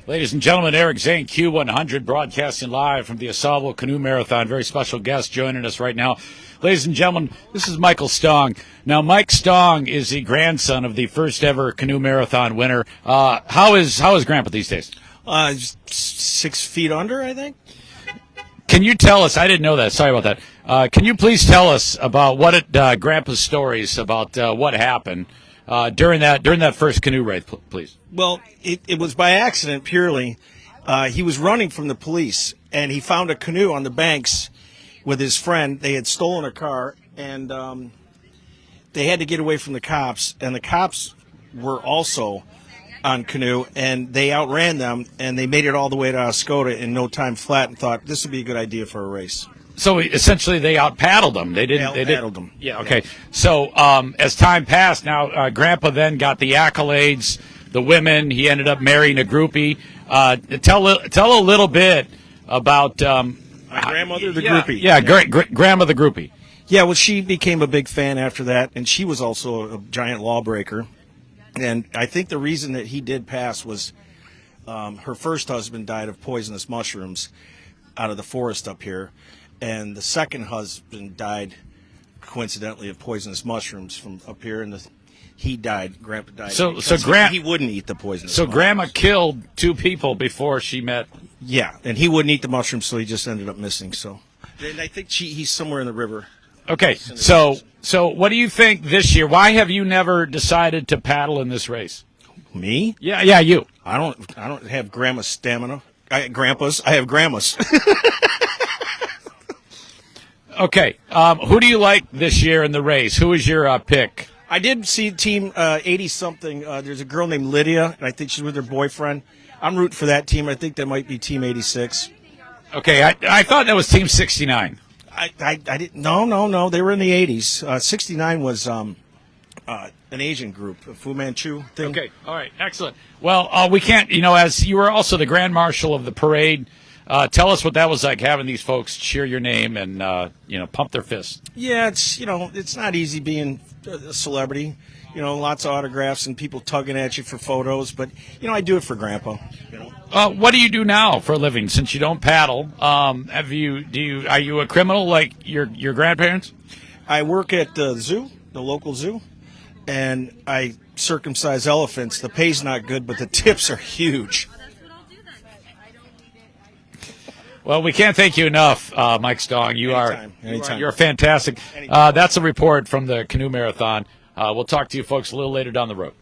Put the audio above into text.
Ladies and gentlemen, Eric Zane, Q100, broadcasting live from the Asavo Canoe Marthon. Very special guest joining us right now. Ladies and gentlemen, this is Michael Stong. Now, Mike Stong is the grandson of the first ever Canoe Marthon winner. How is Grandpa these days? 6 feet under, I think. Can you tell us, I didn't know that, sorry about that. Can you please tell us about Grandpa's stories about what happened during that first canoe race, please? Well, it was by accident purely. He was running from the police, and he found a canoe on the banks with his friend. They had stolen a car, and they had to get away from the cops, and the cops were also on canoe, and they outran them, and they made it all the way to Oscoda in no time flat, and thought this would be a good idea for a race. So essentially, they out-paddled them. They paddled them. Yeah. Okay. Yeah. So as time passed, now Grandpa then got the accolades, the women. He ended up marrying a groupie. Tell a little bit about my grandmother, the groupie. Yeah, grandma, the groupie. Yeah. Well, she became a big fan after that, and she was also a giant lawbreaker. And I think the reason that he did pass was her first husband died of poisonous mushrooms out of the forest up here. And the second husband died, coincidentally, of poisonous mushrooms from up here, and he died. Grandpa died. So he wouldn't eat the poisonous. So mushrooms. Grandma killed 2 people before she met. Yeah, and he wouldn't eat the mushrooms, so he just ended up missing. So, and I think he's somewhere in the river. Okay, so what do you think this year? Why have you never decided to paddle in this race? Me? Yeah, you. I don't have Grandma's stamina. I have Grandma's. Okay, who do you like this year in the race? Who is your pick? I did see team 80-something. There's a girl named Lydia, and I think she's with her boyfriend. I'm rooting for that team. I think that might be team 86. Okay, I thought that was team 69. I didn't. No. They were in the 80s. 69 was an Asian group, a Fu Manchu thing. Okay, all right, excellent. Well, we can't, as you were also the Grand Marshal of the parade, tell us what that was like, having these folks cheer your name and, pump their fists. Yeah, it's not easy being a celebrity. Lots of autographs and people tugging at you for photos. But, I do it for Grandpa. What do you do now for a living since you don't paddle? Are you a criminal like your grandparents? I work at the zoo, the local zoo, and I circumcise elephants. The pay's not good, but the tips are huge. Well, we can't thank you enough, Mike Stong. Anytime. You're fantastic. That's a report from the Canoe Marthon. We'll talk to you folks a little later down the road.